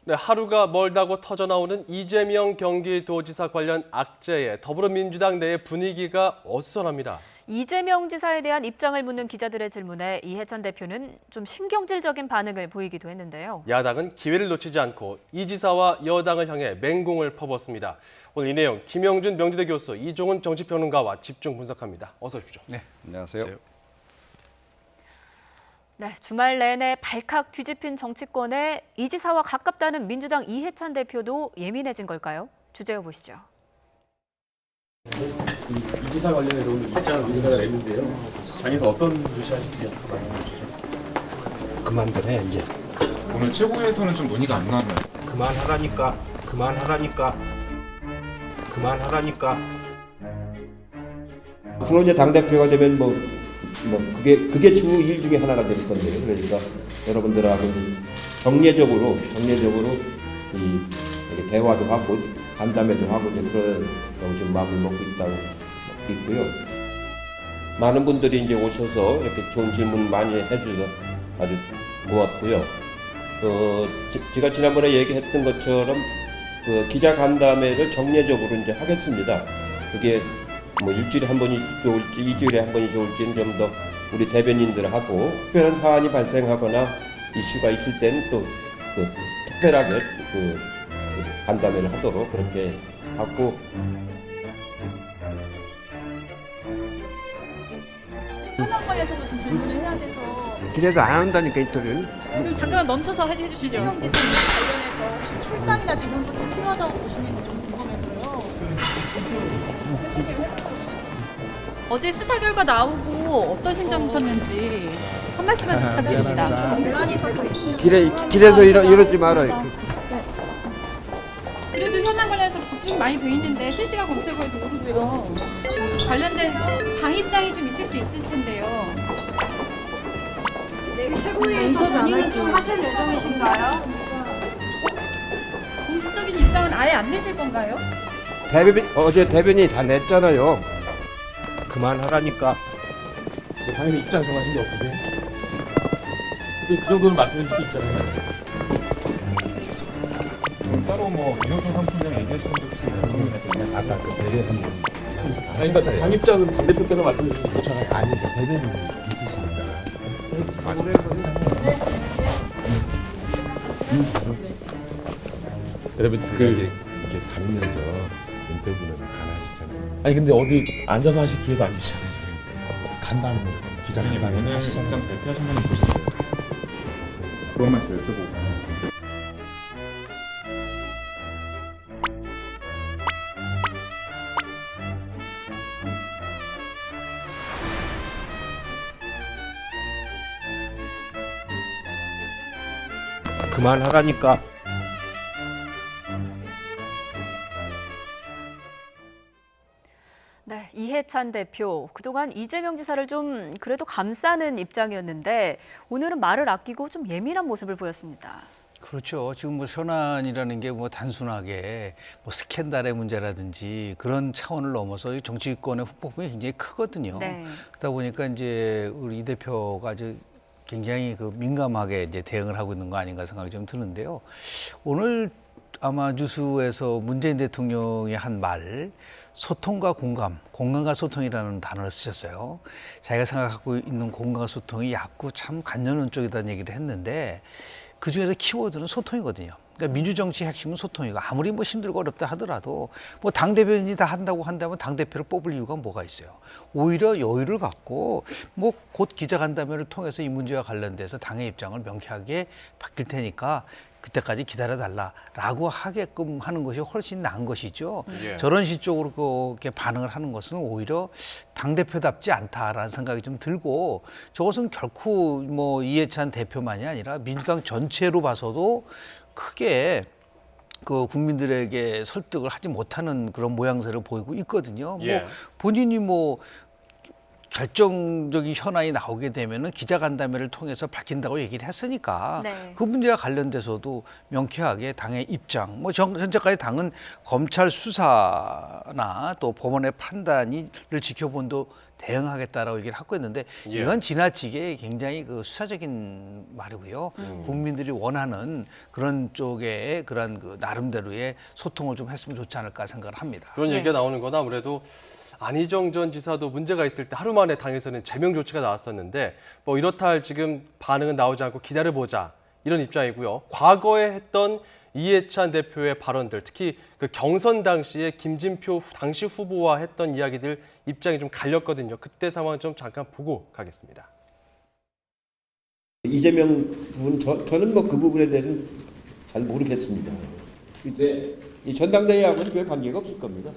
네, 하루가 멀다고 터져나오는 이재명 경기도지사 관련 악재에 더불어민주당 내 분위기가 어수선합니다. 이재명 지사에 대한 입장을 묻는 기자들의 질문에 이해찬 대표는 좀 신경질적인 반응을 보이기도 했는데요. 야당은 기회를 놓치지 않고 이 지사와 여당을 향해 맹공을 퍼붓습니다. 오늘 이 내용 김영준 명지대 교수, 이종훈 정치평론가와 집중 분석합니다. 어서 오십시오. 네, 안녕하세요. 네, 주말 내내 발칵 뒤집힌 정치권에 이 지사와 가깝다는 민주당 이해찬 대표도 예민해진 걸까요? 주제어 보시죠. 이 지사 관련해서 오늘 입장을 민주당이 냈는데요. 당에서 어떤 조치하실지 말씀해 주시죠. 그만들어 이제. 오늘 최고위에서는 좀 논의가 안 나왔나요? 그만하라니까. 앞으로 이제 당 대표가 되면 그게 주 일 중에 하나가 될 건데요. 그러니까 여러분들하고 정례적으로 이렇게 대화도 하고 간담회도 하고 이제 그런 지금 마음을 먹고 있고요. 많은 분들이 이제 오셔서 이렇게 좋은 질문 많이 해주셔서 아주 고맙고요. 제가 지난번에 얘기했던 것처럼 그 기자 간담회를 정례적으로 이제 하겠습니다. 그게 뭐 일주일에 한 번이 좋을지, 2주일에 한 번이 좋을지는 좀 더 우리 대변인들하고 특별한 사안이 발생하거나 이슈가 있을 때는 또 특별하게 간담회를 하도록 그렇게 하고. 현황 관련해서도 좀 질문을 해야 돼서 그래도 안 한다니까 인터뷰는. 그럼 잠깐만 멈춰서 해주시죠. 이재명 지사 관련해서 혹시 출당이나 재정 조치 필요하다고 보시는지 좀 궁금해서요. 어제 수사 결과 나오고 어떤 심정이셨는지 한 말씀만 부탁드립니다. 논란이 되고 있습니다. 길에서 이러지 말아요. 그래도 현황 관련해서 집중이 많이 돼 있는데 실시간 검색어에도 오르고요. 관련된 당 입장이 좀 있을 수 있을 텐데요. 최고위에서 논의는 좀 하실 예정이신가요? 공식적인 입장은 아예 안 내실 건가요? 어제 대변인이 다 냈잖아요. 그만하라니까. 당연히 입장 정하신 게 없는데. 근데 그 정도는 말씀해 주실 수 있잖아요. 따로 뭐 이용표 상품장 얘기하시는 게 혹시 궁금이 가시나요? 아까 그 대변인. 그러니까 당 입장은 당대표께서 말씀해 주시면 좋잖아요. 아니 대변인 있으시니까. 여러분 이렇게 다니면서 인터뷰는 안 하시잖아요. 아니 근데 어디 앉아서 하실 기회도 안 주시잖아요. 간다는 거 기자 간다는 거 오늘 하시잖아요. 입장 발표하신 분이 보셨어요? 그것만 더 여쭤보고. 그만하라니까. 네, 이해찬 대표, 그동안 이재명 지사를 좀 그래도 감싸는 입장이었는데 오늘은 말을 아끼고 좀 예민한 모습을 보였습니다. 그렇죠. 지금 뭐 현안이라는 게 뭐 단순하게 뭐 스캔들의 문제라든지 그런 차원을 넘어서 정치권의 후폭풍이 굉장히 크거든요. 네. 그러다 보니까 이제 우리 이 대표가 아주 굉장히 민감하게 이제 대응을 하고 있는 거 아닌가 생각이 좀 드는데요. 오늘 아마 뉴스에서 문재인 대통령이 한 말, 소통과 공감과 소통이라는 단어를 쓰셨어요. 자기가 생각하고 있는 공감과 소통이 얕고 참 간여는 쪽이다는 얘기를 했는데 그 중에서 키워드는 소통이거든요. 그러니까 민주정치의 핵심은 소통이고 아무리 뭐 힘들고 어렵다 하더라도 뭐 당대변인이 다 한다고 한다면 당대표를 뽑을 이유가 뭐가 있어요. 오히려 여유를 갖고 뭐 곧 기자간담회를 통해서 이 문제와 관련돼서 당의 입장을 명쾌하게 밝힐 테니까 그때까지 기다려달라라고 하게끔 하는 것이 훨씬 나은 것이죠. 예. 저런 식적으로 그렇게 반응을 하는 것은 오히려 당대표답지 않다라는 생각이 좀 들고 저것은 결코 뭐 이해찬 대표만이 아니라 민주당 전체로 봐서도 크게 그 국민들에게 설득을 하지 못하는 그런 모양새를 보이고 있거든요. 예. 뭐 본인이 뭐 결정적인 현안이 나오게 되면은 기자간담회를 통해서 밝힌다고 얘기를 했으니까 네. 그 문제와 관련돼서도 명쾌하게 당의 입장, 뭐 현재까지 당은 검찰 수사나 또 법원의 판단을 지켜본도 대응하겠다라고 얘기를 하고 있는데 예. 이건 지나치게 굉장히 그 수사적인 말이고요. 국민들이 원하는 그런 쪽에 그런 그 나름대로의 소통을 좀 했으면 좋지 않을까 생각을 합니다. 그런 네. 얘기가 나오는 건 아무래도 안희정 전 지사도 문제가 있을 때 하루 만에 당에서는 제명 조치가 나왔었는데 뭐 이렇다 할 지금 반응은 나오지 않고 기다려보자 이런 입장이고요. 과거에 했던 이해찬 대표의 발언들, 특히 그 경선 당시에 김진표 당시 후보와 했던 이야기들 입장이 좀 갈렸거든요. 그때 상황 좀 잠깐 보고 가겠습니다. 이재명 부분 저는 뭐 그 부분에 대해서는 잘 모르겠습니다. 근데 이 전당대회하고는 별 관계가 없을 겁니다.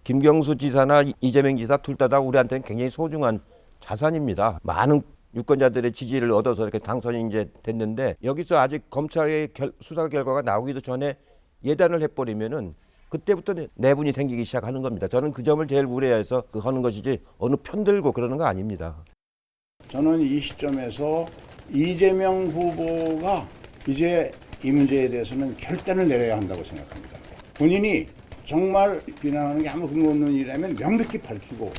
김경수 지사나 이재명 지사 둘 다 우리한테는 굉장히 소중한 자산입니다. 많은 유권자들의 지지를 얻어서 이렇게 당선이 이제 됐는데 여기서 아직 검찰의 수사 결과가 나오기도 전에 예단을 해버리면은 그때부터 내분이 생기기 시작하는 겁니다. 저는 그 점을 제일 우려해서 하는 것이지 어느 편들고 그러는 거 아닙니다. 저는 이 시점에서 이재명 후보가 이제 이 문제에 대해서는 결단을 내려야 한다고 생각합니다. 본인이 정말 비난하는 게 아무 근거 없는 일이라면 명백히 밝히고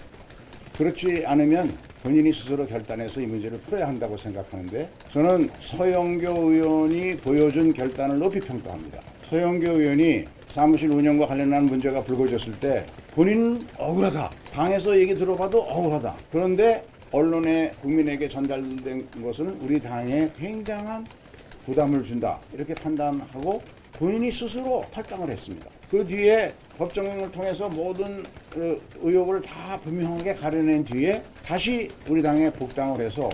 그렇지 않으면 본인이 스스로 결단해서 이 문제를 풀어야 한다고 생각하는데 저는 서영교 의원이 보여준 결단을 높이 평가합니다. 서영교 의원이 사무실 운영과 관련한 문제가 불거졌을 때 본인은 억울하다. 당에서 얘기 들어봐도 억울하다. 그런데 언론에 국민에게 전달된 것은 우리 당에 굉장한 부담을 준다. 이렇게 판단하고 본인이 스스로 탈당을 했습니다. 그 뒤에 법정을 통해서 모든 의혹을 다 분명하게 가려낸 뒤에 다시 우리 당에 복당을 해서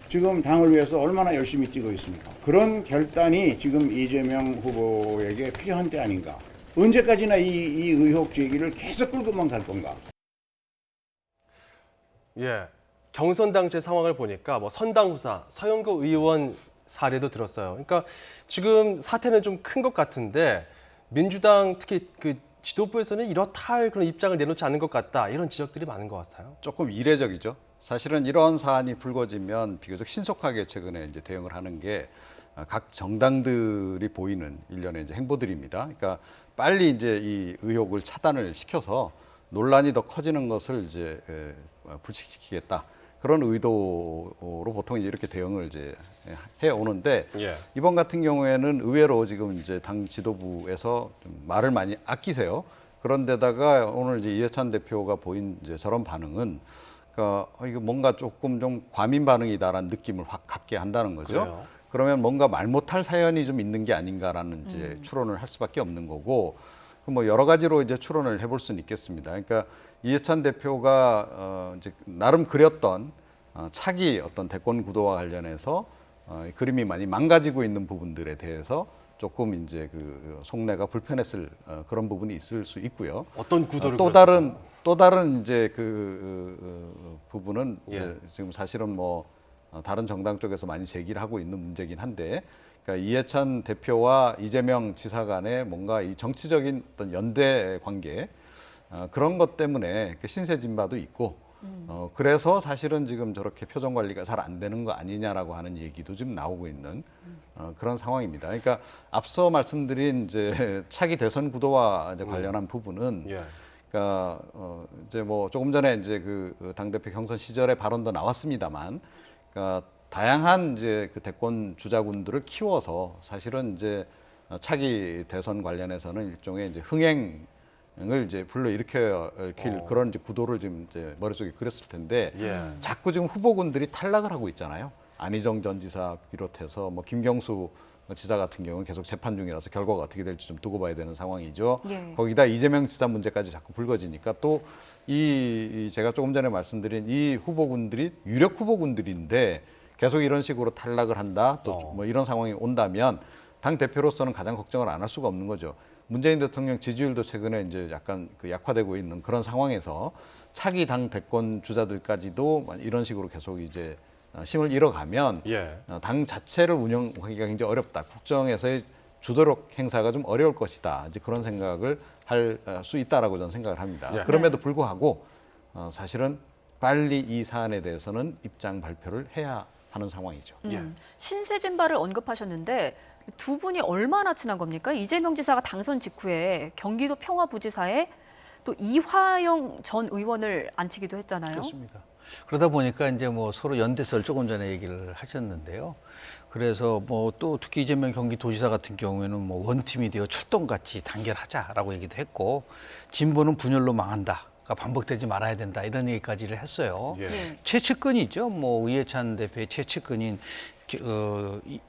지금 당을 위해서 얼마나 열심히 뛰고 있습니까? 그런 결단이 지금 이재명 후보에게 필요한 때 아닌가? 언제까지나 이 의혹 제기를 계속 끌고만 갈 건가? 예, 경선 당시 상황을 보니까 뭐 선당 후사 서영교 의원 사례도 들었어요. 그러니까 지금 사태는 좀 큰 것 같은데 민주당 특히 그 지도부에서는 이렇다 할 그런 입장을 내놓지 않는 것 같다 이런 지적들이 많은 것 같아요. 조금 이례적이죠. 사실은 이런 사안이 불거지면 비교적 신속하게 최근에 이제 대응을 하는 게 각 정당들이 보이는 일련의 이제 행보들입니다. 그러니까 빨리 이제 이 의혹을 차단을 시켜서 논란이 더 커지는 것을 이제 불식시키겠다. 그런 의도로 보통 이제 이렇게 대응을 이제 해 오는데 예. 이번 같은 경우에는 의외로 지금 이제 당 지도부에서 좀 말을 많이 아끼세요. 그런데다가 오늘 이제 이해찬 대표가 보인 이제 저런 반응은 그러니까 이거 뭔가 조금 좀 과민 반응이다라는 느낌을 확 갖게 한다는 거죠. 그래요? 그러면 뭔가 말 못할 사연이 좀 있는 게 아닌가라는 이제 추론을 할 수밖에 없는 거고 뭐 여러 가지로 이제 추론을 해볼 수는 있겠습니다. 그러니까 이해찬 대표가 이제 나름 그렸던 차기 어떤 대권 구도와 관련해서 그림이 많이 망가지고 있는 부분들에 대해서 조금 이제 그 속내가 불편했을 그런 부분이 있을 수 있고요. 어떤 구도를 또 다른 이제 그 부분은 예. 이제 지금 사실은 뭐 다른 정당 쪽에서 많이 제기를 하고 있는 문제긴 한데, 그러니까 이해찬 대표와 이재명 지사 간의 뭔가 이 정치적인 어떤 연대 관계 그런 것 때문에 신세진 바도 있고, 그래서 사실은 지금 저렇게 표정 관리가 잘 안 되는 거 아니냐라고 하는 얘기도 지금 나오고 있는 그런 상황입니다. 그러니까 앞서 말씀드린 이제 차기 대선 구도와 이제 관련한 부분은. 예. 그러니까 이제 뭐 조금 전에 이제 그 당대표 경선 시절의 발언도 나왔습니다만, 그러니까 다양한 이제 그 대권 주자군들을 키워서 사실은 이제 차기 대선 관련해서는 일종의 이제 흥행을 이제 불러일으킬 그런 이제 구도를 지금 이제 머릿속에 그렸을 텐데 예. 자꾸 지금 후보군들이 탈락을 하고 있잖아요. 안희정 전 지사 비롯해서 뭐 김경수 지사 같은 경우는 계속 재판 중이라서 결과가 어떻게 될지 좀 두고 봐야 되는 상황이죠. 예. 거기다 이재명 지사 문제까지 자꾸 불거지니까 또 이 제가 조금 전에 말씀드린 이 후보군들이 유력 후보군들인데 계속 이런 식으로 탈락을 한다. 또 뭐 이런 상황이 온다면 당 대표로서는 가장 걱정을 안 할 수가 없는 거죠. 문재인 대통령 지지율도 최근에 이제 약간 그 약화되고 있는 그런 상황에서 차기 당 대권 주자들까지도 이런 식으로 계속 이제 힘을 잃어가면 예. 당 자체를 운영하기가 굉장히 어렵다. 국정에서의 주도력 행사가 좀 어려울 것이다. 이제 그런 생각을 할 수 있다라고 저는 생각을 합니다. 예. 그럼에도 불구하고 사실은 빨리 이 사안에 대해서는 입장 발표를 해야 하는 상황이죠. 신세진발을 언급하셨는데 두 분이 얼마나 친한 겁니까? 이재명 지사가 당선 직후에 경기도 평화부지사에 또 이화영 전 의원을 앉히기도 했잖아요. 그렇습니다. 그러다 보니까 이제 뭐 서로 연대설 조금 전에 얘기를 하셨는데요. 그래서 뭐 또 특히 이재명 경기도지사 같은 경우에는 뭐 원팀이 되어 출동같이 단결하자라고 얘기도 했고, 진보는 분열로 망한다가 반복되지 말아야 된다 이런 얘기까지를 했어요. 최측근이죠. 뭐 이해찬 대표의 최측근인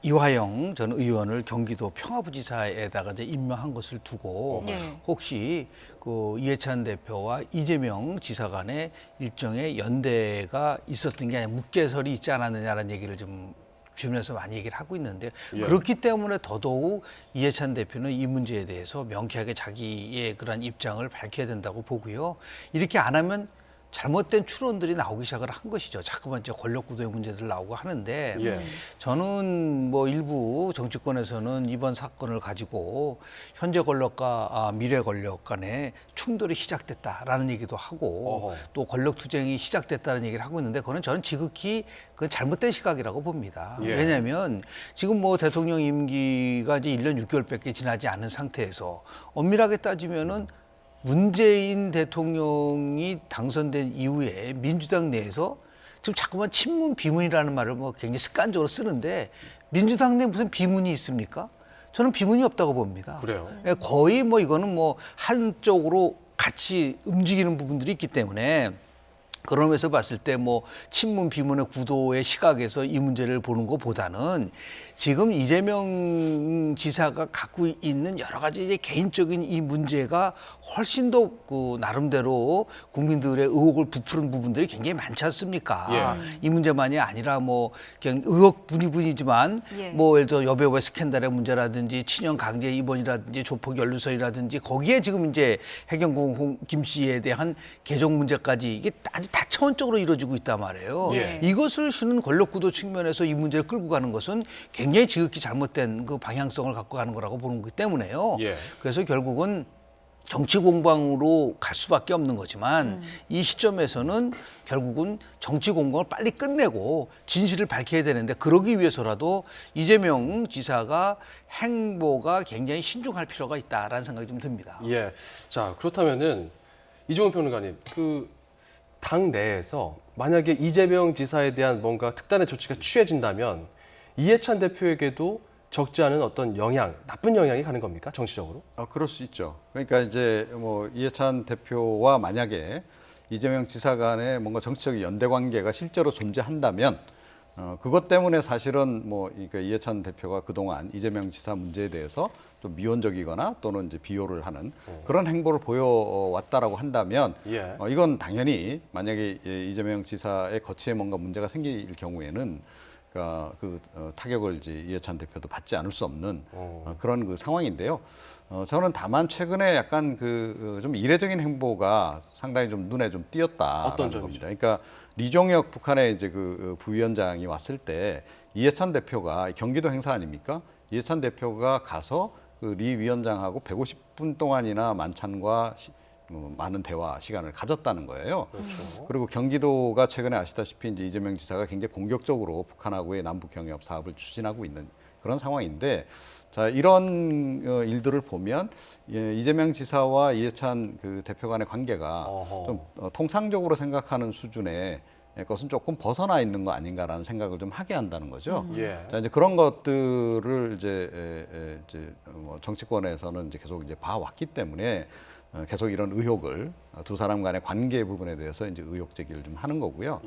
이화영 전 의원을 경기도 평화부지사에다가 이제 임명한 것을 두고 혹시 그 이해찬 대표와 이재명 지사 간에 일종의 연대가 있었던 게 아니라 묵계설이 있지 않았느냐라는 얘기를 좀 주변에서 많이 얘기를 하고 있는데 그렇기 때문에 더더욱 이해찬 대표는 이 문제에 대해서 명쾌하게 자기의 그런 입장을 밝혀야 된다고 보고요. 이렇게 안 하면 잘못된 추론들이 나오기 시작을 한 것이죠. 자꾸만 이제 권력 구도의 문제들 나오고 하는데 저는 뭐 일부 정치권에서는 이번 사건을 가지고 현재 권력과 미래 권력 간의 충돌이 시작됐다라는 얘기도 하고 또 권력 투쟁이 시작됐다는 얘기를 하고 있는데 그건 저는 지극히 그 잘못된 시각이라고 봅니다. 왜냐하면 지금 뭐 대통령 임기가 이제 1년 6개월밖에 지나지 않은 상태에서 엄밀하게 따지면은 문재인 대통령이 당선된 이후에 민주당 내에서 지금 자꾸만 친문 비문이라는 말을 뭐 굉장히 습관적으로 쓰는데 민주당 내에 무슨 비문이 있습니까? 저는 비문이 없다고 봅니다. 그래요? 거의 뭐 이거는 뭐 한쪽으로 같이 움직이는 부분들이 있기 때문에 그러면서 봤을 때 뭐 친문 비문의 구도의 시각에서 이 문제를 보는 것보다는 지금 이재명 지사가 갖고 있는 여러 가지 이제 개인적인 이 문제가 훨씬 더 그 나름대로 국민들의 의혹을 부푸는 부분들이 굉장히 많지 않습니까? 이 문제만이 아니라 뭐 그냥 의혹뿐이지만 뭐 예를 들어 여배우의 스캔들의 문제라든지 친형 강제 입원이라든지 조폭 연루설이라든지 거기에 지금 이제 해경궁 김 씨에 대한 개정 문제까지 이게 아주 다차원적으로 이루어지고 있단 말이에요. 이것을 쓰는 권력구도 측면에서 이 문제를 끌고 가는 것은 굉장히 지극히 잘못된 그 방향성을 갖고 가는 거라고 보는 거기 때문에요. 그래서 결국은 정치 공방으로 갈 수밖에 없는 거지만 이 시점에서는 결국은 정치 공방을 빨리 끝내고 진실을 밝혀야 되는데 그러기 위해서라도 이재명 지사가 행보가 굉장히 신중할 필요가 있다라는 생각이 좀 듭니다. 자, 그렇다면은 이종훈 평론가님, 그 당 내에서 만약에 이재명 지사에 대한 뭔가 특단의 조치가 취해진다면 이해찬 대표에게도 적지 않은 어떤 영향, 나쁜 영향이 가는 겁니까? 정치적으로? 그럴 수 있죠. 그러니까 이제 뭐 이해찬 대표와 만약에 이재명 지사 간에 뭔가 정치적인 연대 관계가 실제로 존재한다면 그것 때문에 사실은 뭐 이해찬 대표가 그동안 이재명 지사 문제에 대해서 좀 미온적이거나 또는 이제 비호를 하는 그런 행보를 보여왔다라고 한다면 이건 당연히 만약에 이재명 지사의 거취에 뭔가 문제가 생길 경우에는 그러니까 타격을 이제 이해찬 대표도 받지 않을 수 없는 그런 그 상황인데요. 저는 다만 최근에 약간 좀 이례적인 행보가 상당히 좀 눈에 좀 띄었다라는 겁니다. 그러니까 리종혁 북한의 이제 그 부위원장이 왔을 때 이해찬 대표가 경기도 행사 아닙니까? 이해찬 대표가 가서 그 리 위원장하고 150분 동안이나 만찬과 많은 대화 시간을 가졌다는 거예요. 그리고 경기도가 최근에 아시다시피 이제 이재명 지사가 굉장히 공격적으로 북한하고의 남북 경협 사업을 추진하고 있는 그런 상황인데, 자, 이런 일들을 보면 이재명 지사와 이해찬 그 대표 간의 관계가 좀 통상적으로 생각하는 수준의 것은 조금 벗어나 있는 거 아닌가라는 생각을 좀 하게 한다는 거죠. 자, 이제 그런 것들을 이제 뭐 정치권에서는 이제 계속 이제 봐왔기 때문에 계속 이런 의혹을 두 사람 간의 관계 부분에 대해서 이제 의혹 제기를 좀 하는 거고요.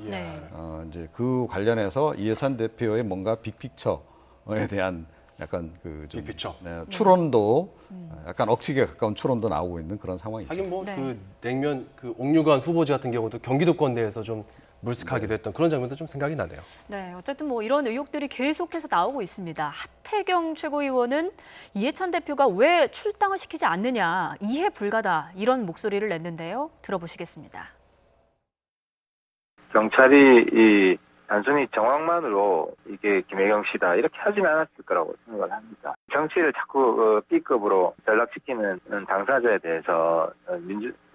이제 그 관련해서 이해찬 대표의 뭔가 빅픽처에 대한 약간 좀 추론도 약간 억측에 가까운 추론도 나오고 있는 그런 상황이죠. 하긴 뭐 그 냉면 그 옥류관 후보지 같은 경우도 경기도권 내에서 좀 물색하기도 했던 그런 장면도 좀 생각이 나네요. 네, 어쨌든 뭐 이런 의혹들이 계속해서 나오고 있습니다. 하태경 최고위원은 이해찬 대표가 왜 출당을 시키지 않느냐, 이해 불가다 이런 목소리를 냈는데요. 들어보시겠습니다. 경찰이 단순히 정황만으로 이게 김혜경 씨다 이렇게 하지는 않았을 거라고 생각을 합니다. 정치를 자꾸 B급으로 전락시키는 당사자에 대해서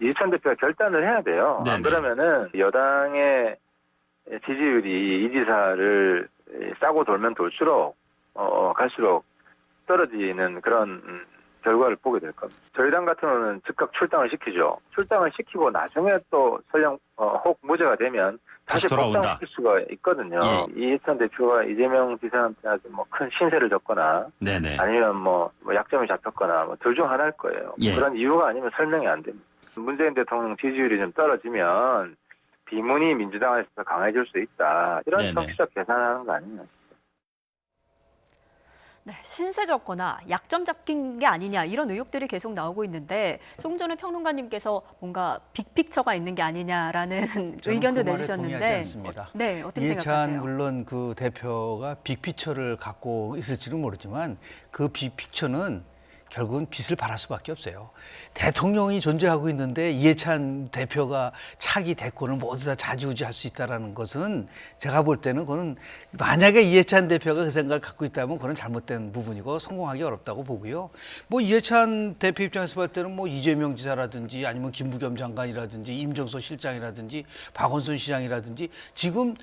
이해찬 대표가 결단을 해야 돼요. 안 그러면은 여당의 지지율이 이 지사를 싸고 돌면 돌수록 갈수록 떨어지는 그런 결과를 보게 될 겁니다. 저희 당 같은 경우는 즉각 출당을 시키죠. 출당을 시키고 나중에 또 설령 혹 무죄가 되면 다시 복당시킬 수가 있거든요. 이해찬 대표가 이재명 지사한테 아주 뭐 큰 신세를 졌거나 아니면 뭐 약점이 잡혔거나 뭐 둘 중 하나일 거예요. 그런 이유가 아니면 설명이 안 됩니다. 문재인 대통령 지지율이 좀 떨어지면 비문이 민주당에서 강해질 수 있다. 이런 정치적 계산하는 거 아니냐. 네, 신세졌거나 약점 잡힌 게 아니냐 이런 의혹들이 계속 나오고 있는데 조금 전에 평론가님께서 뭔가 빅픽처가 있는 게 아니냐라는 의견도 그 말에 내주셨는데 동의하지 않습니다. 네, 어떻게 이해찬 생각하세요? 물론 그 대표가 빅피처를 갖고 있을지는 모르지만 그 빅피처는 결국은 빚을 발할 수밖에 없어요. 대통령이 존재하고 있는데 이해찬 대표가 차기 대권을 모두 다 좌지우지할 수 있다는 것은 제가 볼 때는 그건 만약에 이해찬 대표가 그 생각을 갖고 있다면 그건 잘못된 부분이고 성공하기 어렵다고 보고요. 뭐 이해찬 대표 입장에서 볼 때는 뭐 이재명 지사라든지 아니면 김부겸 장관이라든지 임정서 실장이라든지 박원순 시장이라든지 지금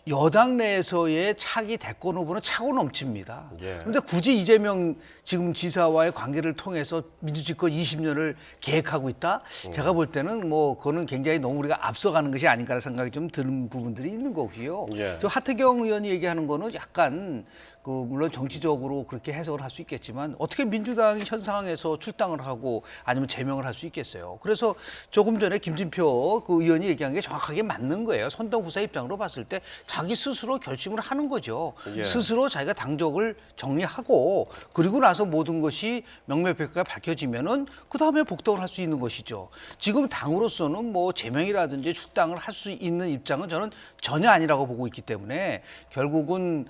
여당 내에서의 차기 대권 후보는 차고 넘칩니다. 그런데 굳이 이재명 지금 지사와의 관계를 통해서 민주집권 20년을 계획하고 있다? 제가 볼 때는 뭐 그거는 굉장히 너무 우리가 앞서가는 것이 아닌가라는 생각이 좀 드는 부분들이 있는 거고요. 저 하태경 의원이 얘기하는 거는 약간 물론 정치적으로 그렇게 해석을 할 수 있겠지만 어떻게 민주당이 현 상황에서 출당을 하고 아니면 제명을 할 수 있겠어요. 그래서 조금 전에 김진표 그 의원이 얘기한 게 정확하게 맞는 거예요. 선동 후사 입장으로 봤을 때 자기 스스로 결심을 하는 거죠. 스스로 자기가 당적을 정리하고 그리고 나서 모든 것이 명명백백하게 밝혀지면은 그 다음에 복당을 할 수 있는 것이죠. 지금 당으로서는 뭐 제명이라든지 출당을 할 수 있는 입장은 저는 전혀 아니라고 보고 있기 때문에 결국은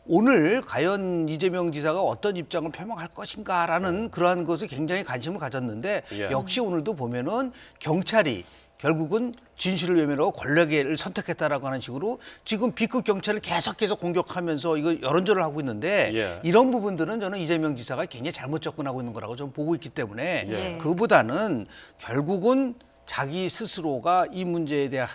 오늘 과연 이재명 지사가 어떤 입장을 표명할 것인가라는 그러한 것에 굉장히 관심을 가졌는데 역시 오늘도 보면은 경찰이 결국은 진실을 외면하고 권력을 선택했다라고 하는 식으로 지금 B급 경찰을 계속해서 공격하면서 이거 여론전을 하고 있는데 이런 부분들은 저는 이재명 지사가 굉장히 잘못 접근하고 있는 거라고 좀 보고 있기 때문에 그보다는 결국은 자기 스스로가 이 문제에 대한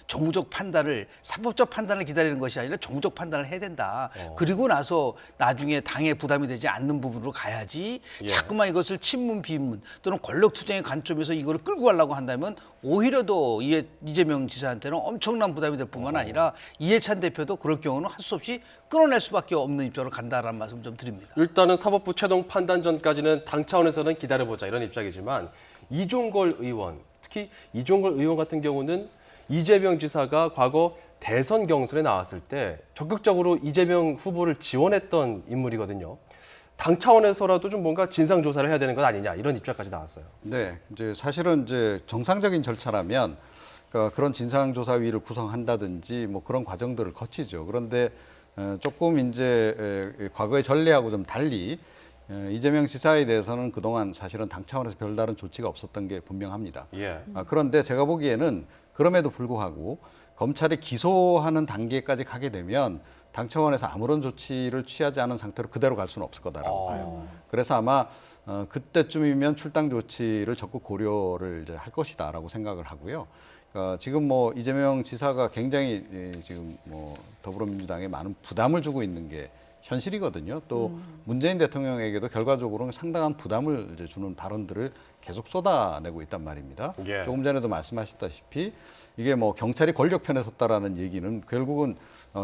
정무적 판단을 사법적 판단을 기다리는 것이 아니라 정무적 판단을 해야 된다. 그리고 나서 나중에 당에 부담이 되지 않는 부분으로 가야지 자꾸만 이것을 친문 비문 또는 권력 투쟁의 관점에서 이거를 끌고 가려고 한다면 오히려 더 이재명 지사한테는 엄청난 부담이 될 뿐만 아니라 이해찬 대표도 그럴 경우는 할 수 없이 끌어낼 수밖에 없는 입장으로 간다라는 말씀 좀 드립니다. 일단은 사법부 최종 판단 전까지는 당 차원에서는 기다려보자 이런 입장이지만 이종걸 의원, 특히 이종걸 의원 같은 경우는 이재명 지사가 과거 대선 경선에 나왔을 때 적극적으로 이재명 후보를 지원했던 인물이거든요. 당 차원에서라도 좀 뭔가 진상 조사를 해야 되는 것 아니냐 이런 입장까지 나왔어요. 네, 이제 사실은 이제 정상적인 절차라면 그런 진상조사위를 구성한다든지 뭐 그런 과정들을 거치죠. 그런데 조금 이제 과거의 전례하고 좀 달리 이재명 지사에 대해서는 그동안 사실은 당 차원에서 별다른 조치가 없었던 게 분명합니다. 그런데 제가 보기에는 그럼에도 불구하고 검찰이 기소하는 단계까지 가게 되면 당 차원에서 아무런 조치를 취하지 않은 상태로 그대로 갈 수는 없을 거다라고 봐요. 그래서 아마 그때쯤이면 출당 조치를 적극 고려를 이제 할 것이다라고 생각을 하고요. 지금 뭐 이재명 지사가 굉장히 지금 뭐 더불어민주당에 많은 부담을 주고 있는 게 현실이거든요. 또 문재인 대통령에게도 결과적으로는 상당한 부담을 이제 주는 발언들을 계속 쏟아내고 있단 말입니다. 조금 전에도 말씀하셨다시피 이게 뭐 경찰이 권력 편에 섰다라는 얘기는 결국은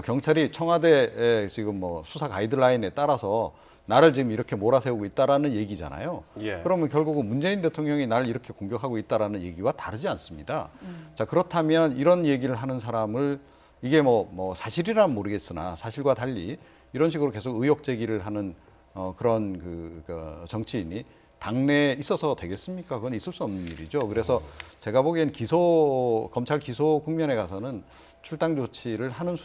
경찰이 청와대의 지금 뭐 수사 가이드라인에 따라서 나를 지금 이렇게 몰아세우고 있다라는 얘기잖아요. 그러면 결국은 문재인 대통령이 나를 이렇게 공격하고 있다라는 얘기와 다르지 않습니다. 자, 그렇다면 이런 얘기를 하는 사람을 이게 뭐 사실이라면 모르겠으나 사실과 달리 이런 식으로 계속 의혹 제기를 하는 그런 그 정치인이 당내에 있어서 되겠습니까? 그건 있을 수 없는 일이죠. 그래서 제가 보기엔 검찰 기소 국면에 가서는 출당 조치를 하는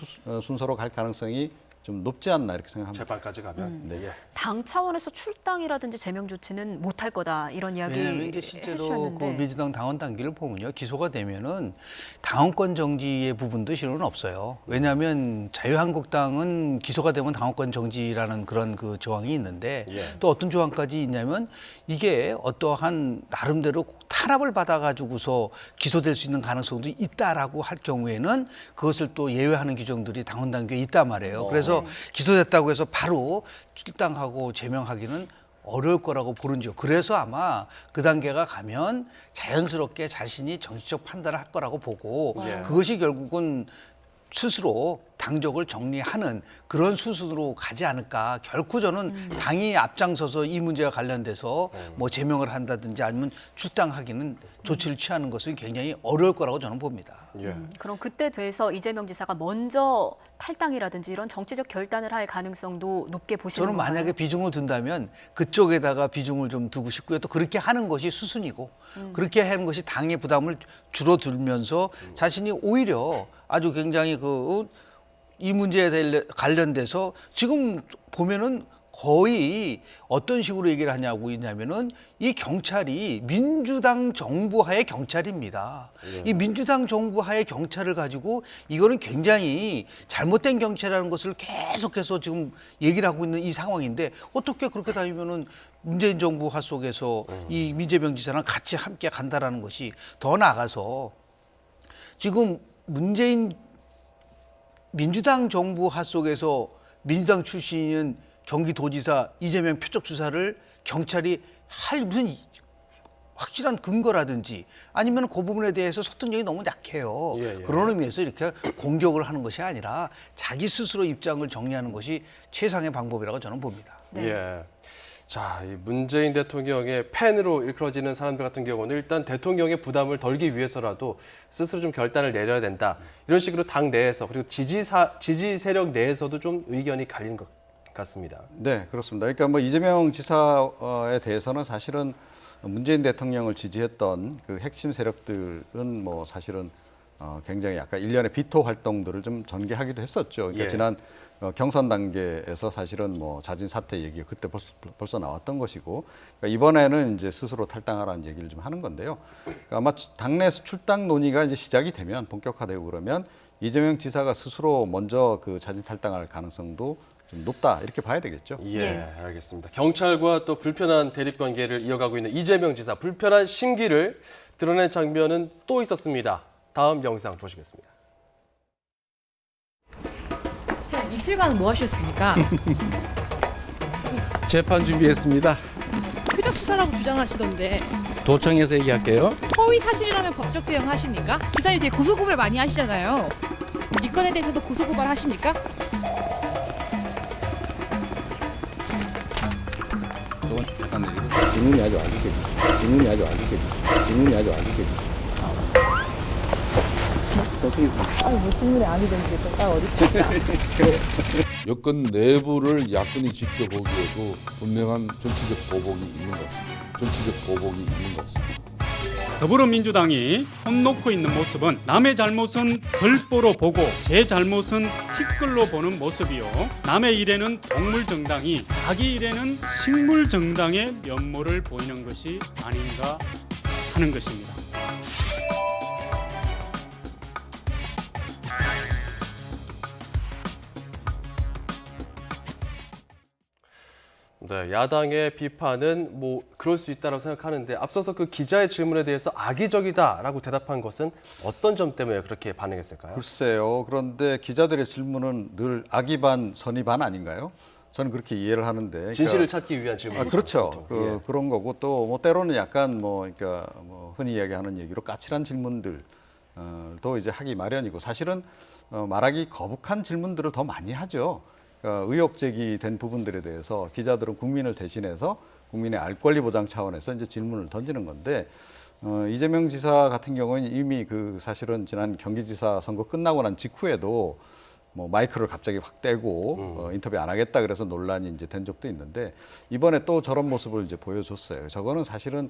순서로 갈 가능성이 좀 높지 않나 이렇게 생각합니다. 재판까지 가면. 네. 예. 당 차원에서 출당이라든지 제명 조치는 못할 거다 이런 이야기 왜냐하면 이게 실제로 그 해주셨는데 민주당 당원 단계를 보면요, 기소가 되면은 당원권 정지의 부분도 실은 없어요. 왜냐하면 자유한국당은 기소가 되면 당원권 정지라는 그런 그 조항이 있는데 또 어떤 조항까지 있냐면 이게 어떠한 나름대로 탄압을 받아가지고서 기소될 수 있는 가능성도 있다라고 할 경우에는 그것을 또 예외하는 규정들이 당원 단계에 있단 말이에요. 그래서 기소됐다고 해서 바로 출당하고 제명하기는 어려울 거라고 보는지요. 그래서 아마 그 단계가 가면 자연스럽게 자신이 정치적 판단을 할 거라고 보고 그것이 결국은 스스로 당적을 정리하는 그런 수순으로 가지 않을까. 결코 저는 당이 앞장서서 이 문제와 관련돼서 뭐 제명을 한다든지 아니면 출당하기는 조치를 취하는 것은 굉장히 어려울 거라고 저는 봅니다. 그럼 그때 돼서 이재명 지사가 먼저 탈당이라든지 이런 정치적 결단을 할 가능성도 높게 보시는 저는 건가요? 만약에 비중을 둔다면 그쪽에다가 비중을 좀 두고 싶고요. 또 그렇게 하는 것이 수순이고 그렇게 하는 것이 당의 부담을 줄어들면서 자신이 오히려 아주 굉장히 이 문제에 관련돼서 지금 보면은 거의 어떤 식으로 얘기를 하냐고 있냐면은 이 경찰이 민주당 정부하의 경찰입니다. 이 민주당 정부하의 경찰을 가지고 이거는 굉장히 잘못된 경찰이라는 것을 계속해서 지금 얘기를 하고 있는 이 상황인데 어떻게 그렇게 다니면은 문재인 정부하 속에서 이 이재명 지사랑 같이 함께 간다라는 것이 더 나아가서 지금 민주당 정부하 속에서 민주당 출신인 경기도지사 이재명 표적 수사를 경찰이 할 무슨 확실한 근거라든지 아니면 그 부분에 대해서 설득력이 너무 약해요. 그런 의미에서 이렇게 공격을 하는 것이 아니라 자기 스스로 입장을 정리하는 것이 최상의 방법이라고 저는 봅니다. 자, 이 문재인 대통령의 팬으로 일컬어지는 사람들 같은 경우는 일단 대통령의 부담을 덜기 위해서라도 스스로 좀 결단을 내려야 된다. 이런 식으로 당 내에서 그리고 지지 세력 내에서도 좀 의견이 갈리는 것 같습니다. 네, 그렇습니다. 그러니까 뭐 이재명 지사에 대해서는 사실은 문재인 대통령을 지지했던 그 핵심 세력들은 뭐 사실은 굉장히 약간 일련의 비토 활동들을 좀 전개하기도 했었죠. 그러니까 지난 경선 단계에서 사실은 뭐 자진 사퇴 얘기가 그때 벌써 나왔던 것이고, 그러니까 이번에는 이제 스스로 탈당하라는 얘기를 좀 하는 건데요. 그러니까 아마 당내 출당 논의가 이제 시작이 되면 본격화되고 그러면 이재명 지사가 스스로 먼저 그 자진 탈당할 가능성도 좀 높다 이렇게 봐야 되겠죠. 알겠습니다. 경찰과 또 불편한 대립 관계를 이어가고 있는 이재명 지사 불편한 심기를 드러낸 장면은 또 있었습니다. 다음 영상 보시겠습니다. 이틀간 뭐 하셨습니까? 재판 준비했습니다. 표적 수사라고 주장하시던데 도청에서 얘기할게요. 허위 사실이라면 법적 대응하십니까? 지사님 되게 고소고발 많이 하시잖아요. 이 건에 대해서도 고소고발 하십니까? 잠깐 내리고. 질문이 아주 안 지켜지죠. 질문이 아주 안 지켜지죠. 뭐 질문이 아니든지 딱 어디 있습니까? 여권 내부를 야권이 지켜보기에도 분명한 정치적 보복이 있는 것 같습니다. 더불어민주당이 손 놓고 있는 모습은 남의 잘못은 별보로 보고 제 잘못은 티끌로 보는 모습이요. 남의 일에는 동물정당이 자기 일에는 식물정당의 면모를 보이는 것이 아닌가 하는 것입니다. 네, 야당의 비판은 뭐 그럴 수 있다고 생각하는데 앞서서 그 기자의 질문에 대해서 악의적이다라고 대답한 것은 어떤 점 때문에 그렇게 반응했을까요? 글쎄요. 그런데 기자들의 질문은 늘 악의 반 선의 반 아닌가요? 저는 그렇게 이해를 하는데. 진실을 찾기 위한 질문. 그렇죠. 그런 거고 또 뭐 때로는 약간 그러니까 흔히 이야기하는 얘기로 까칠한 질문들 또 이제 하기 마련이고 사실은 말하기 거북한 질문들을 더 많이 하죠. 그러니까 의혹 제기된 부분들에 대해서 기자들은 국민을 대신해서 국민의 알 권리 보장 차원에서 이제 질문을 던지는 건데 이재명 지사 같은 경우는 이미 사실은 지난 경기지사 선거 끝나고 난 직후에도 뭐 마이크를 갑자기 확 떼고 인터뷰 안 하겠다 그래서 논란이 이제 된 적도 있는데 이번에 또 저런 모습을 이제 보여줬어요. 저거는 사실은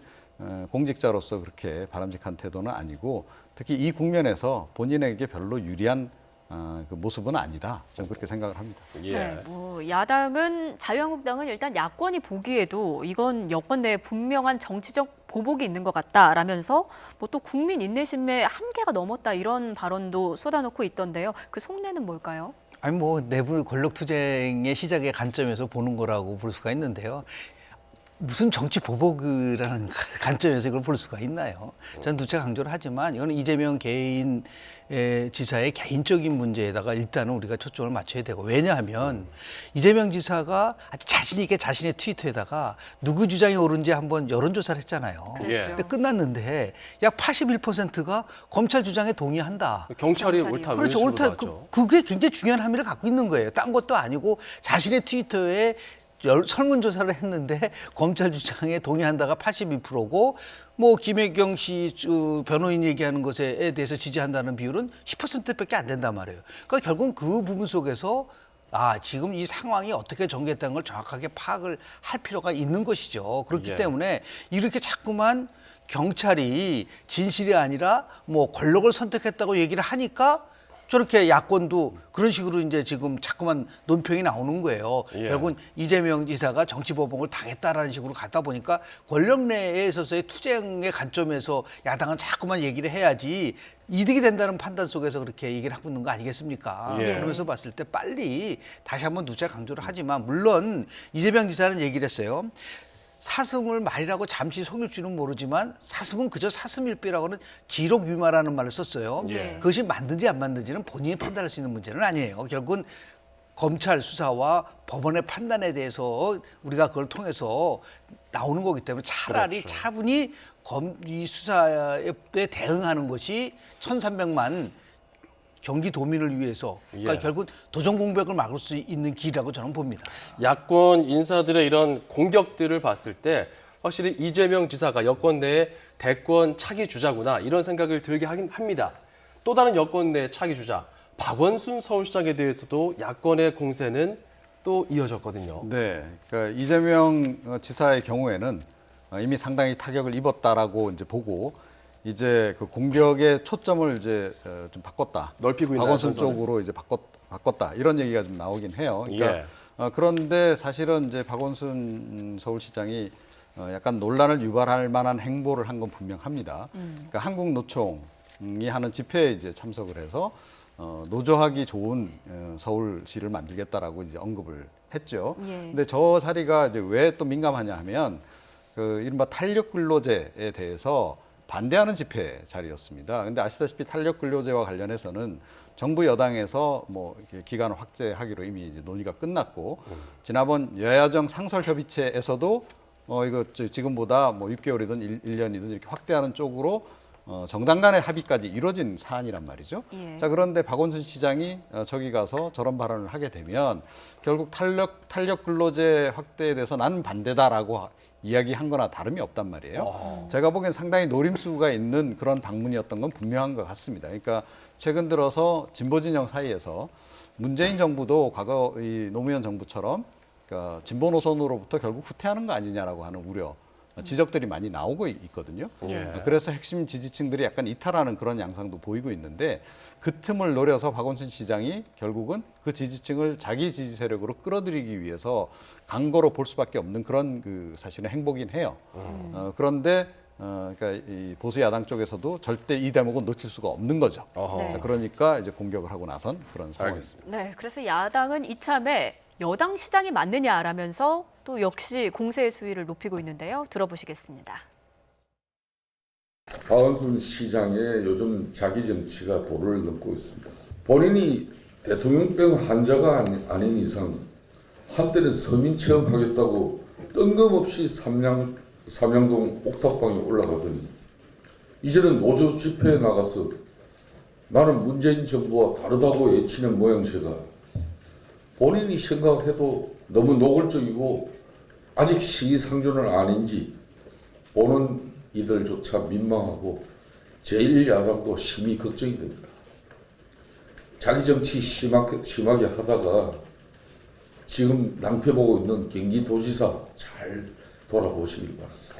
공직자로서 그렇게 바람직한 태도는 아니고 특히 이 국면에서 본인에게 별로 유리한 그 모습은 아니다. 저는 그렇게 생각을 합니다. 네, 뭐 야당은 자유한국당은 일단 야권이 보기에도 이건 여권 내에 분명한 정치적 보복이 있는 것 같다라면서 뭐 또 국민 인내심의 한계가 넘었다 이런 발언도 쏟아놓고 있던데요. 그 속내는 뭘까요? 아니 뭐 내부 권력 투쟁의 시작의 관점에서 보는 거라고 볼 수가 있는데요. 무슨 정치 보복이라는 관점에서 이걸 볼 수가 있나요? 저는 누차 강조를 하지만 이거는 이재명 개인 지사의 개인적인 문제에다가 일단은 우리가 초점을 맞춰야 되고, 왜냐하면 이재명 지사가 아주 자신 있게 자신의 트위터에다가 누구 주장이 옳은지 한번 여론조사를 했잖아요. 그렇죠. 근데 끝났는데 약 81%가 검찰 주장에 동의한다. 경찰이 옳다. 그렇죠. 옳다. 그게 굉장히 중요한 함의를 갖고 있는 거예요. 딴 것도 아니고 자신의 트위터에 설문조사를 했는데 검찰 주장에 동의한다가 82%고 뭐 김혜경 씨 변호인 얘기하는 것에 대해서 지지한다는 비율은 10%밖에 안 된단 말이에요. 그러니까 결국은 그 부분 속에서 지금 이 상황이 어떻게 전개했다는 걸 정확하게 파악을 할 필요가 있는 것이죠. 그렇기 때문에 이렇게 자꾸만 경찰이 진실이 아니라 뭐 권력을 선택했다고 얘기를 하니까 저렇게 야권도 그런 식으로 이제 지금 자꾸만 논평이 나오는 거예요. 결국은 이재명 지사가 정치보복을 당했다라는 식으로 가다 보니까 권력 내에 있어서의 투쟁의 관점에서 야당은 자꾸만 얘기를 해야지 이득이 된다는 판단 속에서 그렇게 얘기를 하고 있는 거 아니겠습니까? 그러면서 봤을 때 빨리 다시 한번 누차 강조를 하지만, 물론 이재명 지사는 얘기를 했어요. 사슴을 말이라고 잠시 속일 줄은 모르지만 사슴은 그저 사슴일 뿐이라고는 기록유마라는 말을 썼어요. 그것이 맞는지 안 맞는지는 본인이 판단할 수 있는 문제는 아니에요. 결국은 검찰 수사와 법원의 판단에 대해서 우리가 그걸 통해서 나오는 거기 때문에 차라리 차분히 이 수사에 대응하는 것이 1,300만 경기도민을 위해서, 그러니까 결국 도정공백을 막을 수 있는 길이라고 저는 봅니다. 야권 인사들의 이런 공격들을 봤을 때 확실히 이재명 지사가 여권 내에 대권 차기 주자구나 이런 생각을 들게 하긴 합니다. 또 다른 여권 내 차기 주자 박원순 서울시장에 대해서도 야권의 공세는 또 이어졌거든요. 네, 그러니까 이재명 지사의 경우에는 이미 상당히 타격을 입었다라고 이제 보고, 이제 그 공격의 초점을 이제 좀 바꿨다. 넓히고 있는 박원순 쪽으로 이제 바꿨다. 이런 얘기가 좀 나오긴 해요. 그러니까 그런데 사실은 이제 박원순 서울시장이 약간 논란을 유발할 만한 행보를 한 건 분명합니다. 그러니까 한국노총이 하는 집회에 이제 참석을 해서 노조하기 좋은 서울시를 만들겠다라고 이제 언급을 했죠. 근데 저 자리가 이제 왜 또 민감하냐 하면 그 이른바 탄력 근로제에 대해서 반대하는 집회 자리였습니다. 근데 아시다시피 탄력 근로제와 관련해서는 정부 여당에서 뭐 기간을 확대하기로 이미 이제 논의가 끝났고, 지난번 여야정 상설협의체에서도 이거 지금보다 뭐 6개월이든 1년이든 이렇게 확대하는 쪽으로 정당 간의 합의까지 이루어진 사안이란 말이죠. 자, 그런데 박원순 시장이 저기 가서 저런 발언을 하게 되면 결국 탄력 근로제 확대에 대해서 나는 반대다라고 이야기한 거나 다름이 없단 말이에요. 제가 보기엔 상당히 노림수가 있는 그런 방문이었던 건 분명한 것 같습니다. 그러니까 최근 들어서 진보 진영 사이에서 문재인 정부도 과거 이 노무현 정부처럼 그러니까 진보 노선으로부터 결국 후퇴하는 거 아니냐라고 하는 우려, 지적들이 많이 나오고 있거든요. 그래서 핵심 지지층들이 약간 이탈하는 그런 양상도 보이고 있는데, 그 틈을 노려서 박원순 시장이 결국은 그 지지층을 자기 지지 세력으로 끌어들이기 위해서 강거로 볼 수밖에 없는 그런 그 사실은 행보긴 해요. 그런데 그러니까 이 보수 야당 쪽에서도 절대 이 대목은 놓칠 수가 없는 거죠. 자, 그러니까 이제 공격을 하고 나선 그런 상황입니다. 네, 그래서 야당은 이참에 여당 시장이 맞느냐라면서 또 역시 공세의 수위를 높이고 있는데요. 들어보시겠습니다. 박원순 시장의 요즘 자기 정치가 도를 넘고 있습니다. 본인이 대통령병 환자가 아닌 이상 한때는 서민 체험하겠다고 뜬금없이 삼양동 옥탑방에 올라가더니 이제는 노조 집회에 나가서 나는 문재인 정부와 다르다고 외치는 모양새가 본인이 생각해도 너무 노골적이고 아직 시기상조는 아닌지 보는 이들조차 민망하고 제1야당도 심히 걱정이 됩니다. 자기 정치 심하게 하다가 지금 낭패보고 있는 경기도지사 잘 돌아보시길 바랍니다.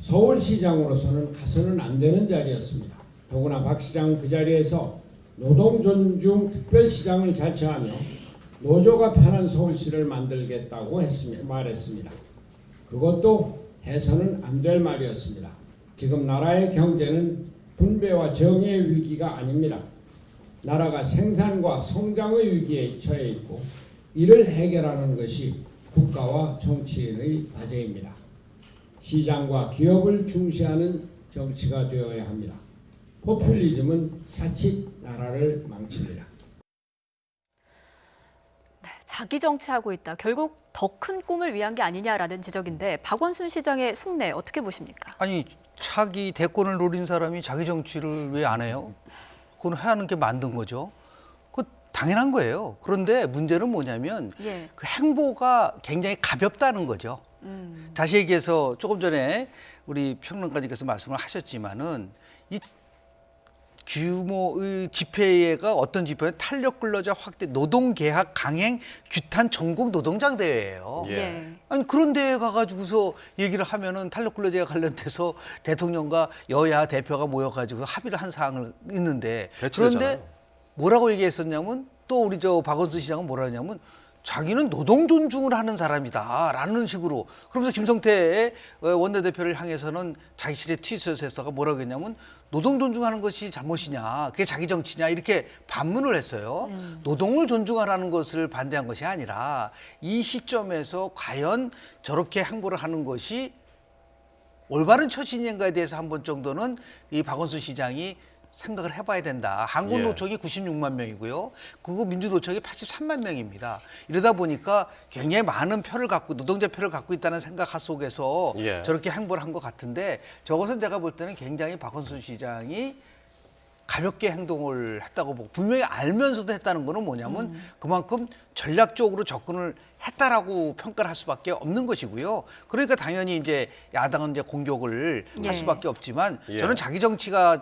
서울시장으로서는 가서는 안 되는 자리였습니다. 더구나 박 시장 그 자리에서 노동 존중 특별시장을 자처하며 노조가 편한 서울시를 만들겠다고 말했습니다. 그것도 해서는 안 될 말이었습니다. 지금 나라의 경제는 분배와 정의의 위기가 아닙니다. 나라가 생산과 성장의 위기에 처해 있고 이를 해결하는 것이 국가와 정치인의 과제입니다. 시장과 기업을 중시하는 정치가 되어야 합니다. 포퓰리즘은 자칫 나라를 망칩니다. 네, 자기 정치하고 있다. 결국 더 큰 꿈을 위한 게 아니냐라는 지적인데 박원순 시장의 속내 어떻게 보십니까? 아니 차기 대권을 노린 사람이 자기 정치를 왜 안 해요? 그건 해야 하는 게 만든 거죠. 그 당연한 거예요. 그런데 문제는 뭐냐면 예. 그 행보가 굉장히 가볍다는 거죠. 다시 얘기해서 조금 전에 우리 평론가님께서 말씀을 하셨지만은 이 규모의 집회가 어떤 집회는 탄력 근로자 확대 노동계약 강행 규탄 전국 노동장 대회예요. 예. 아니 그런 데에 가가지고서 얘기를 하면은 탄력 근로자에 관련돼서 대통령과 여야 대표가 모여가지고 합의를 한 사항을 있는데 그런데 뭐라고 얘기했었냐면 또 우리 저 박원순 시장은 뭐라 하냐면 자기는 노동 존중을 하는 사람이다라는 식으로 그러면서 김성태 원내대표를 향해서는 자기실의 트윗에서가 뭐라고 했냐면 노동 존중하는 것이 잘못이냐 그게 자기 정치냐 이렇게 반문을 했어요. 노동을 존중하라는 것을 반대한 것이 아니라 이 시점에서 과연 저렇게 행보를 하는 것이 올바른 처신인가에 대해서 한 번 정도는 이 박원순 시장이 생각을 해봐야 된다. 한국노총이 96만 명이고요. 그거 민주노총이 83만 명입니다. 이러다 보니까 굉장히 많은 표를 갖고 노동자 표를 갖고 있다는 생각 속에서 저렇게 행보를 한 것 같은데 저것은 제가 볼 때는 굉장히 박원순 시장이 가볍게 행동을 했다고 보고 분명히 알면서도 했다는 거는 뭐냐면 그만큼 전략적으로 접근을 했다라고 평가를 할 수밖에 없는 것이고요. 그러니까 당연히 이제 야당은 이제 공격을 할 수밖에 없지만 저는 자기 정치가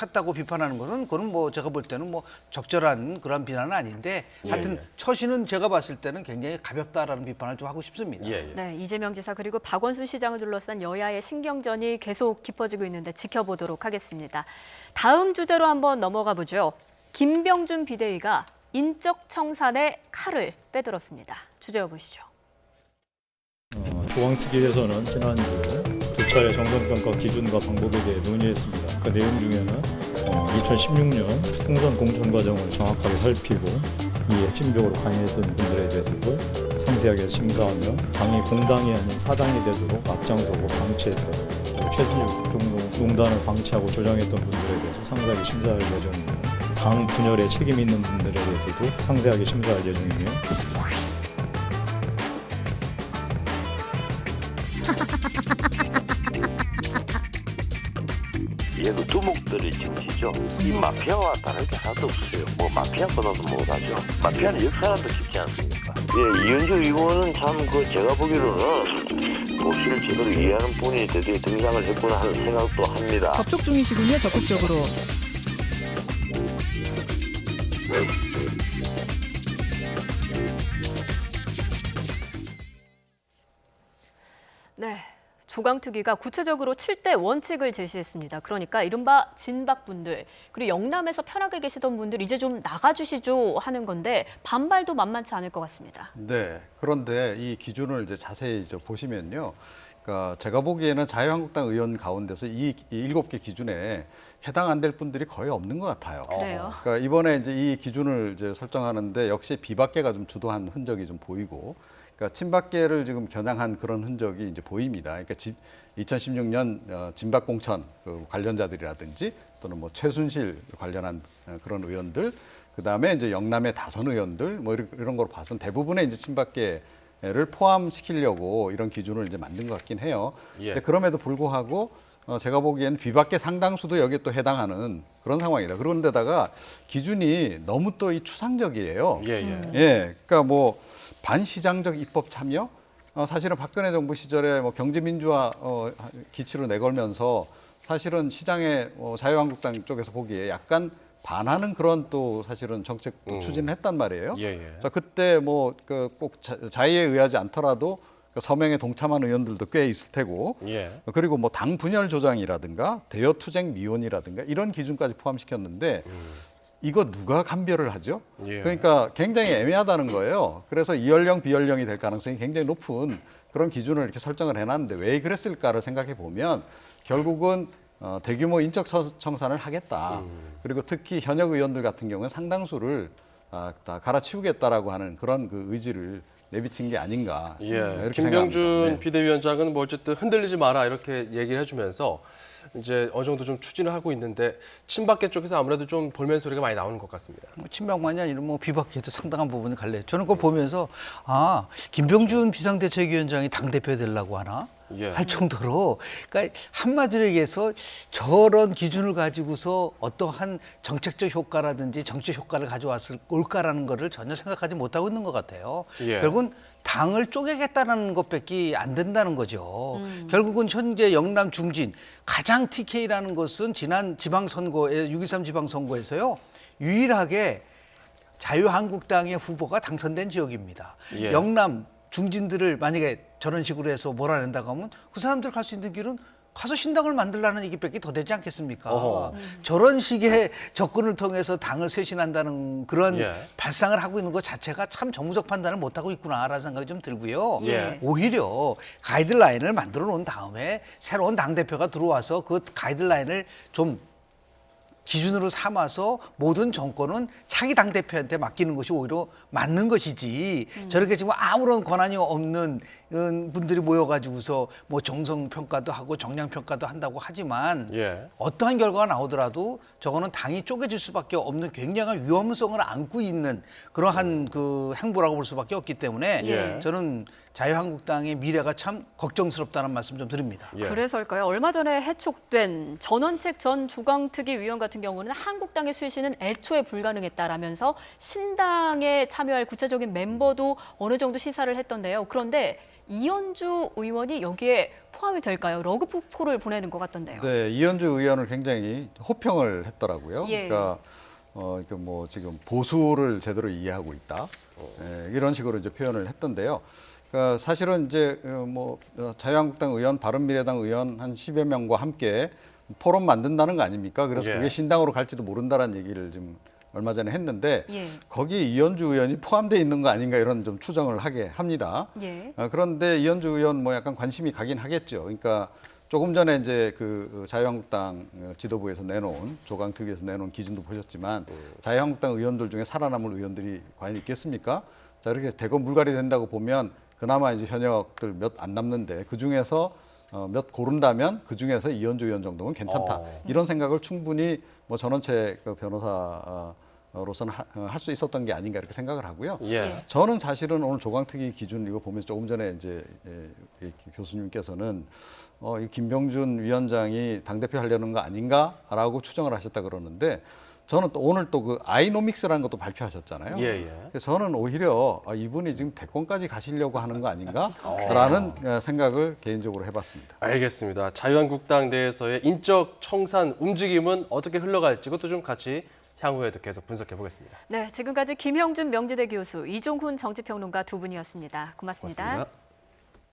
했다고 비판하는 것은 그건 뭐 제가 볼 때는 뭐 적절한 그런 비난은 아닌데 하여튼 처신은 제가 봤을 때는 굉장히 가볍다라는 비판을 좀 하고 싶습니다. 네, 이재명 지사 그리고 박원순 시장을 둘러싼 여야의 신경전이 계속 깊어지고 있는데 지켜보도록 하겠습니다. 다음 주제로 한번 넘어가 보죠. 김병준 비대위가 인적 청산에 칼을 빼들었습니다. 주제어 보시죠. 중앙특위에서는 지난주 두 차례 정성평가 기준과 방법에 대해 논의했습니다. 그 내용 중에는 2016년 총선 공천 과정을 정확하게 살피고 이 핵심적으로 관여했던 분들에 대해서도 상세하게 심사하며 당이 공당이 아닌 사당이 되도록 앞장서고 방치했던 최순실 국정농단을 방치하고 조장했던 분들에 대해서 상세하게 심사할 예정입니다. 당 분열에 책임 있는 분들에 대해서도 상세하게 심사할 예정이며 얘도 두목들의 정치죠. 이 마피아와 다를 게 하나도 없어요. 뭐 마피아보다도 못하죠. 마피아는 역사라도 쉽지 않습니까? 예, 이현주 의원은 참 제가 보기로는 도시를 제대로 이해하는 분이 드디어 등장을 했구나 하는 생각도 합니다. 접촉 중이시군요, 적극적으로. 네. 조강특위가 구체적으로 7대 원칙을 제시했습니다. 그러니까 이른바 진박분들 그리고 영남에서 편하게 계시던 분들 이제 좀 나가주시죠 하는 건데 반발도 만만치 않을 것 같습니다. 네. 그런데 이 기준을 이제 자세히 보시면요. 그러니까 제가 보기에는 자유한국당 의원 가운데서 이 7개 기준에 해당 안 될 분들이 거의 없는 것 같아요. 그래요? 그러니까 이번에 이제 이 기준을 이제 설정하는데 역시 비박계가 좀 주도한 흔적이 좀 보이고 그러니까 친박계를 지금 겨냥한 그런 흔적이 이제 보입니다. 그러니까 2016년 진박공천 관련자들이라든지 또는 뭐 최순실 관련한 그런 의원들, 그 다음에 이제 영남의 다선 의원들 뭐 이런 걸 봐서는 대부분의 이제 친박계를 포함시키려고 이런 기준을 이제 만든 것 같긴 해요. 근데 그럼에도 불구하고 제가 보기에는 비박계 상당수도 여기에 또 해당하는 그런 상황이다. 그런데다가 기준이 너무 또 이 추상적이에요. 그러니까 뭐 반시장적 입법 참여, 사실은 박근혜 정부 시절에 뭐 경제민주화 기치로 내걸면서 사실은 시장에 자유한국당 쪽에서 보기에 약간 반하는 그런 또 사실은 정책도 추진을 했단 말이에요. 자, 그때 뭐 꼭 자의에 의하지 않더라도 서명에 동참한 의원들도 꽤 있을 테고, 그리고 뭐 당 분열 조장이라든가 대여 투쟁 미온이라든가 이런 기준까지 포함시켰는데 이거 누가 감별을 하죠? 예. 그러니까 굉장히 애매하다는 거예요. 그래서 이연령, 비연령이 될 가능성이 굉장히 높은 그런 기준을 이렇게 설정을 해놨는데 왜 그랬을까를 생각해 보면 결국은 대규모 인적 청산을 하겠다. 그리고 특히 현역 의원들 같은 경우는 상당수를 다 갈아치우겠다라고 하는 그런 그 의지를 내비친 게 아닌가. 예. 이렇게 김병준 생각합니다. 네. 비대위원장은 뭐 어쨌든 흔들리지 마라 이렇게 얘기를 해주면서 이제 어느 정도 좀 추진을 하고 있는데 친박계 쪽에서 아무래도 좀 볼멘 소리가 많이 나오는 것 같습니다. 뭐 친박만이 아니라 뭐 비박계도 상당한 부분이 갈래요. 저는 그거 보면서 김병준 비상대책위원장이 당대표 되려고 하나? 예. 할 정도로, 그러니까 한마디로 얘기해서 저런 기준을 가지고서 어떠한 정책적 효과라든지 정치 효과를 가져왔을 올까라는 거를 전혀 생각하지 못하고 있는 것 같아요. 예. 결국은 당을 쪼개겠다는 것밖에 안 된다는 거죠. 결국은 현재 영남 중진 가장 TK라는 것은 지난 지방선거에 6.13 지방선거에서요 유일하게 자유한국당의 후보가 당선된 지역입니다. 예. 영남 중진들을 만약에 저런 식으로 해서 몰아낸다고 하면 그 사람들 갈 수 있는 길은 가서 신당을 만들라는 얘기밖에 더 되지 않겠습니까? 어허. 저런 식의 접근을 통해서 당을 쇄신한다는 그런 예. 발상을 하고 있는 것 자체가 참 정무적 판단을 못하고 있구나라는 생각이 좀 들고요. 예. 오히려 가이드라인을 만들어 놓은 다음에 새로운 당대표가 들어와서 그 가이드라인을 좀 기준으로 삼아서 모든 정권은 차기 당대표한테 맡기는 것이 오히려 맞는 것이지 저렇게 지금 아무런 권한이 없는 분들이 모여가지고서 뭐 정성평가도 하고 정량평가도 한다고 하지만 예. 어떠한 결과가 나오더라도 저거는 당이 쪼개질 수밖에 없는 굉장한 위험성을 안고 있는 그러한 그 행보라고 볼 수밖에 없기 때문에 예. 저는 자유한국당의 미래가 참 걱정스럽다는 말씀 좀 드립니다. 예. 그래서일까요? 얼마 전에 해촉된 전원책 전 조강특위 위원 같은 경우는 한국당의 쇄신은 애초에 불가능했다라면서 신당에 참여할 구체적인 멤버도 어느 정도 시사를 했던데요. 그런데 이현주 의원이 여기에 포함이 될까요? 러브콜을 보내는 것 같던데요. 네, 이현주 의원을 굉장히 호평을 했더라고요. 예. 그러니까 이렇게 뭐 지금 보수를 제대로 이해하고 있다. 이런 식으로 이제 표현을 했던데요. 그러니까 사실은 이제 뭐 자유한국당 의원, 바른미래당 의원 한 10여 명과 함께 포럼 만든다는 거 아닙니까? 그래서 예. 그게 신당으로 갈지도 모른다라는 얘기를 지금 얼마 전에 했는데 예. 거기에 이현주 의원이 포함되어 있는 거 아닌가 이런 좀 추정을 하게 합니다. 예. 그런데 이현주 의원 뭐 약간 관심이 가긴 하겠죠. 그러니까 조금 전에 이제 그 자유한국당 지도부에서 내놓은 조강특위에서 내놓은 기준도 보셨지만 자유한국당 의원들 중에 살아남을 의원들이 과연 있겠습니까? 자, 이렇게 대거 물갈이 된다고 보면 그나마 이제 현역들 몇 안 남는데 그 중에서 몇 고른다면 그 중에서 이현주 의원 정도면 괜찮다. 이런 생각을 충분히 뭐 전원책 변호사로서는 할 수 있었던 게 아닌가 이렇게 생각을 하고요. 예. 저는 사실은 오늘 조강특위 기준 이거 보면서 조금 전에 이제 교수님께서는 이 김병준 위원장이 당대표 하려는 거 아닌가라고 추정을 하셨다 그러는데 저는 또 오늘 또 그 아이노믹스라는 것도 발표하셨잖아요. 예, 예. 그래서 저는 오히려 이분이 지금 대권까지 가시려고 하는 거 아닌가라는 생각을 개인적으로 해봤습니다. 알겠습니다. 자유한국당 내에서의 인적 청산 움직임은 어떻게 흘러갈지 그것도 좀 같이 향후에도 계속 분석해 보겠습니다. 네, 지금까지 김형준 명지대 교수, 이종훈 정치평론가 두 분이었습니다. 고맙습니다. 고맙습니다.